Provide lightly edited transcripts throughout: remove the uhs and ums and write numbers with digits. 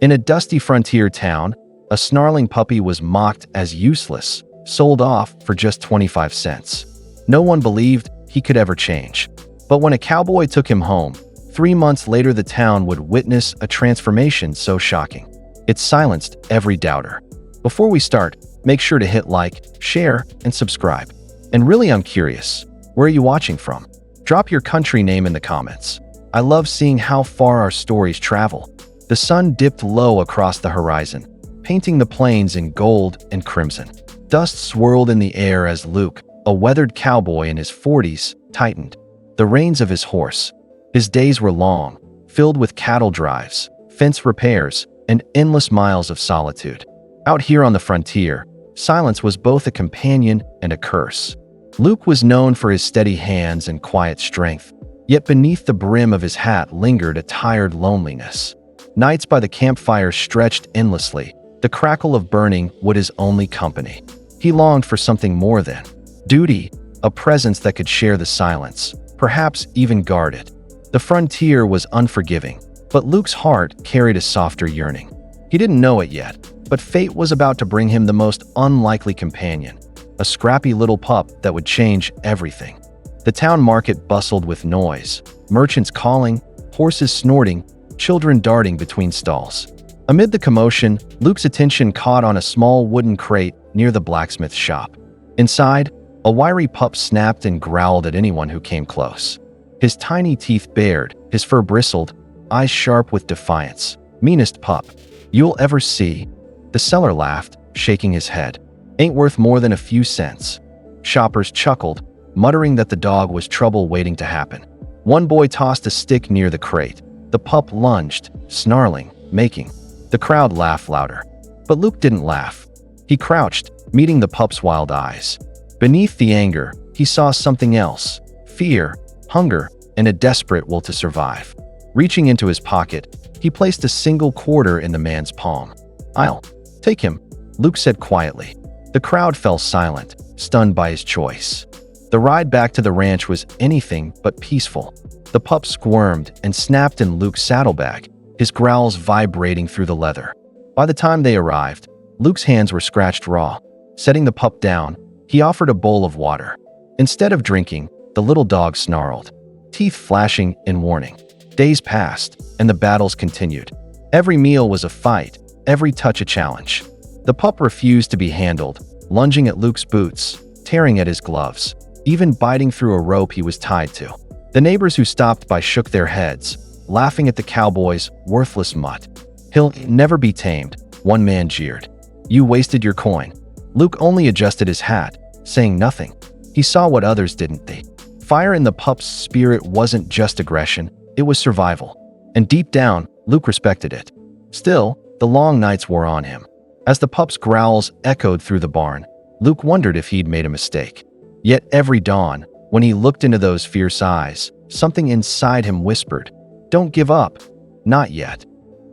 In a dusty frontier town, a snarling puppy was mocked as useless, sold off for just 25 cents. No one believed he could ever change. But when a cowboy took him home, 3 months later the town would witness a transformation so shocking. It silenced every doubter. Before we start, make sure to hit like, share, and subscribe. And really, I'm curious, where are you watching from? Drop your country name in the comments. I love seeing how far our stories travel. The sun dipped low across the horizon, painting the plains in gold and crimson. Dust swirled in the air as Luke, a weathered cowboy in his 40s, tightened the reins of his horse. His days were long, filled with cattle drives, fence repairs, and endless miles of solitude. Out here on the frontier, silence was both a companion and a curse. Luke was known for his steady hands and quiet strength, yet beneath the brim of his hat lingered a tired loneliness. Nights by the campfire stretched endlessly, the crackle of burning wood his only company. He longed for something more than duty, a presence that could share the silence, perhaps even guard it. The frontier was unforgiving, but Luke's heart carried a softer yearning. He didn't know it yet, but fate was about to bring him the most unlikely companion, a scrappy little pup that would change everything. The town market bustled with noise, merchants calling, horses snorting, children darting between stalls. Amid the commotion, Luke's attention caught on a small wooden crate near the blacksmith shop. Inside, a wiry pup snapped and growled at anyone who came close. His tiny teeth bared, his fur bristled, eyes sharp with defiance. "Meanest pup you'll ever see." The seller laughed, shaking his head. "Ain't worth more than a few cents." Shoppers chuckled, muttering that the dog was trouble waiting to happen. One boy tossed a stick near the crate. The pup lunged, snarling, making the crowd laugh louder. But Luke didn't laugh. He crouched, meeting the pup's wild eyes. Beneath the anger, he saw something else: fear, hunger, and a desperate will to survive. Reaching into his pocket, he placed a single quarter in the man's palm. "I'll take him," Luke said quietly. The crowd fell silent, stunned by his choice. The ride back to the ranch was anything but peaceful. The pup squirmed and snapped in Luke's saddlebag, his growls vibrating through the leather. By the time they arrived, Luke's hands were scratched raw. Setting the pup down, he offered a bowl of water. Instead of drinking, the little dog snarled, teeth flashing in warning. Days passed, and the battles continued. Every meal was a fight, every touch a challenge. The pup refused to be handled, lunging at Luke's boots, tearing at his gloves, even biting through a rope he was tied to. The neighbors who stopped by shook their heads, laughing at the cowboy's worthless mutt. "He'll never be tamed," one man jeered. "You wasted your coin." Luke only adjusted his hat, saying nothing. He saw what others didn't. The fire in the pup's spirit wasn't just aggression, it was survival. And deep down, Luke respected it. Still, the long nights wore on him. As the pup's growls echoed through the barn, Luke wondered if he'd made a mistake. Yet every dawn, when he looked into those fierce eyes, something inside him whispered, "Don't give up. Not yet."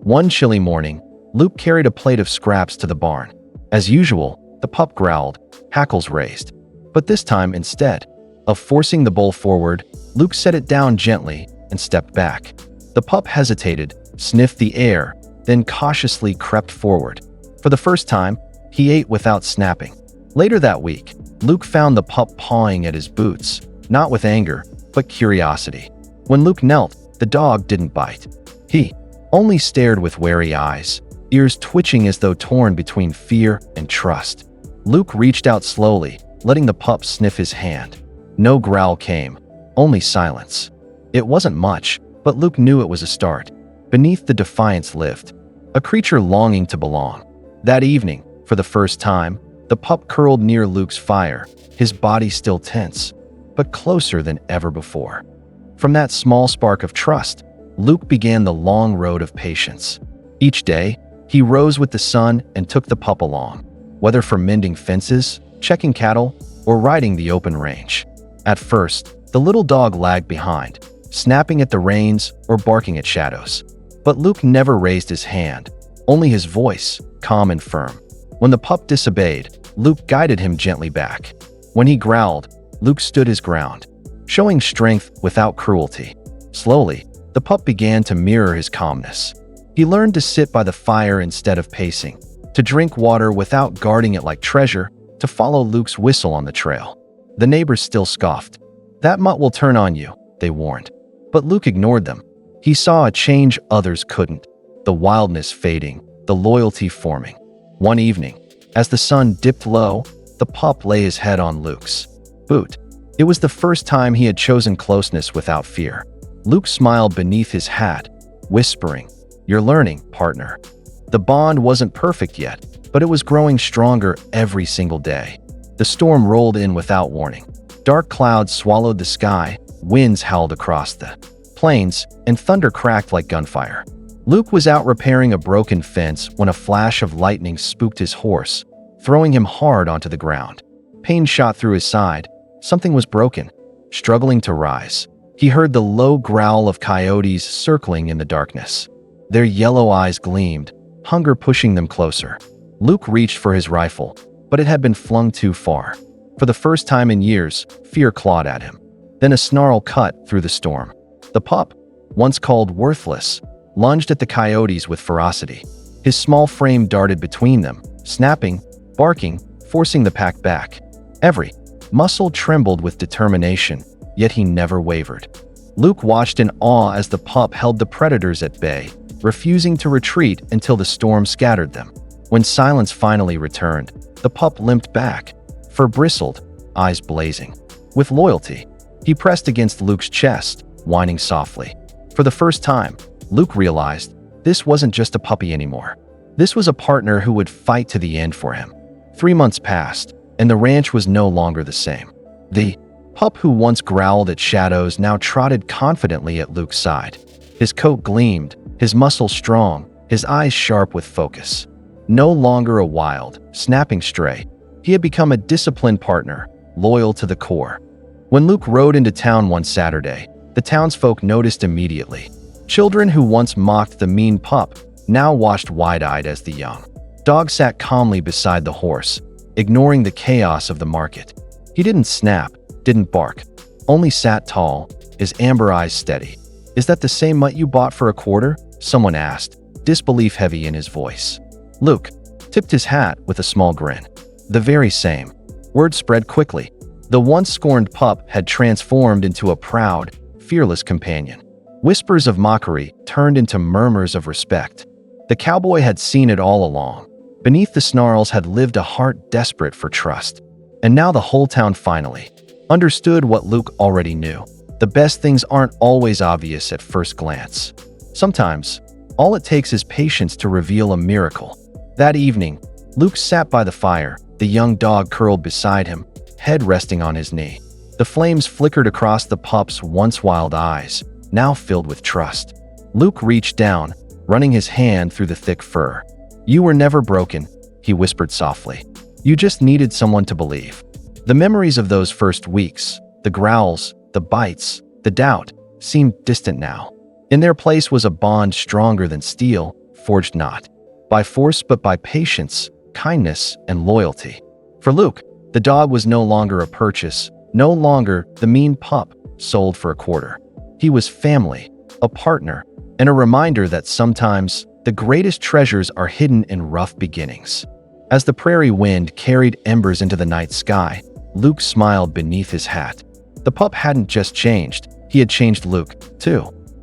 One chilly morning, Luke carried a plate of scraps to the barn. As usual, the pup growled, hackles raised. But this time, instead of forcing the bowl forward, Luke set it down gently and stepped back. The pup hesitated, sniffed the air, then cautiously crept forward. For the first time, he ate without snapping. Later that week, Luke found the pup pawing at his boots, not with anger, but curiosity. When Luke knelt, the dog didn't bite. He only stared with wary eyes, ears twitching as though torn between fear and trust. Luke reached out slowly, letting the pup sniff his hand. No growl came, only silence. It wasn't much, but Luke knew it was a start. Beneath the defiance lived a creature longing to belong. That evening, for the first time, the pup curled near Luke's fire, his body still tense, but closer than ever before. From that small spark of trust, Luke began the long road of patience. Each day, he rose with the sun and took the pup along, whether for mending fences, checking cattle, or riding the open range. At first, the little dog lagged behind, snapping at the reins or barking at shadows. But Luke never raised his hand, only his voice, calm and firm. When the pup disobeyed, Luke guided him gently back. When he growled, Luke stood his ground, showing strength without cruelty. Slowly, the pup began to mirror his calmness. He learned to sit by the fire instead of pacing, to drink water without guarding it like treasure, to follow Luke's whistle on the trail. The neighbors still scoffed. "That mutt will turn on you," they warned. But Luke ignored them. He saw a change others couldn't, the wildness fading, the loyalty forming. One evening, as the sun dipped low, the pup lay his head on Luke's boot. It was the first time he had chosen closeness without fear. Luke smiled beneath his hat, whispering, "You're learning, partner." The bond wasn't perfect yet, but it was growing stronger every single day. The storm rolled in without warning. Dark clouds swallowed the sky, winds howled across the plains, and thunder cracked like gunfire. Luke was out repairing a broken fence when a flash of lightning spooked his horse, throwing him hard onto the ground. Pain shot through his side. Something was broken, struggling to rise. He heard the low growl of coyotes circling in the darkness. Their yellow eyes gleamed, hunger pushing them closer. Luke reached for his rifle, but it had been flung too far. For the first time in years, fear clawed at him. Then a snarl cut through the storm. The pup, once called worthless, lunged at the coyotes with ferocity. His small frame darted between them, snapping, barking, forcing the pack back. Every muscle trembled with determination, yet he never wavered. Luke watched in awe as the pup held the predators at bay, refusing to retreat until the storm scattered them. When silence finally returned, the pup limped back, fur bristled, eyes blazing. With loyalty, he pressed against Luke's chest, whining softly. For the first time, Luke realized this wasn't just a puppy anymore. This was a partner who would fight to the end for him. 3 months passed, and the ranch was no longer the same. The pup who once growled at shadows now trotted confidently at Luke's side. His coat gleamed, his muscles strong, his eyes sharp with focus. No longer a wild, snapping stray, he had become a disciplined partner, loyal to the core. When Luke rode into town one Saturday, the townsfolk noticed immediately. Children who once mocked the mean pup now watched wide-eyed as the young dog sat calmly beside the horse, ignoring the chaos of the market. He didn't snap, didn't bark, only sat tall, his amber eyes steady. "Is that the same mutt you bought for a quarter?" someone asked, disbelief heavy in his voice. Luke tipped his hat with a small grin. "The very same." Word spread quickly. The once scorned pup had transformed into a proud, fearless companion. Whispers of mockery turned into murmurs of respect. The cowboy had seen it all along. Beneath the snarls had lived a heart desperate for trust. And now the whole town finally understood what Luke already knew. The best things aren't always obvious at first glance. Sometimes, all it takes is patience to reveal a miracle. That evening, Luke sat by the fire, the young dog curled beside him, head resting on his knee. The flames flickered across the pup's once wild eyes, now filled with trust. Luke reached down, running his hand through the thick fur. "You were never broken," he whispered softly. "You just needed someone to believe." The memories of those first weeks, the growls, the bites, the doubt, seemed distant now. In their place was a bond stronger than steel, forged not by force but by patience, kindness, and loyalty. For Luke, the dog was no longer a purchase, no longer the mean pup sold for a quarter. He was family, a partner, and a reminder that sometimes the greatest treasures are hidden in rough beginnings. As the prairie wind carried embers into the night sky, Luke smiled beneath his hat. The pup hadn't just changed, he had changed Luke, too.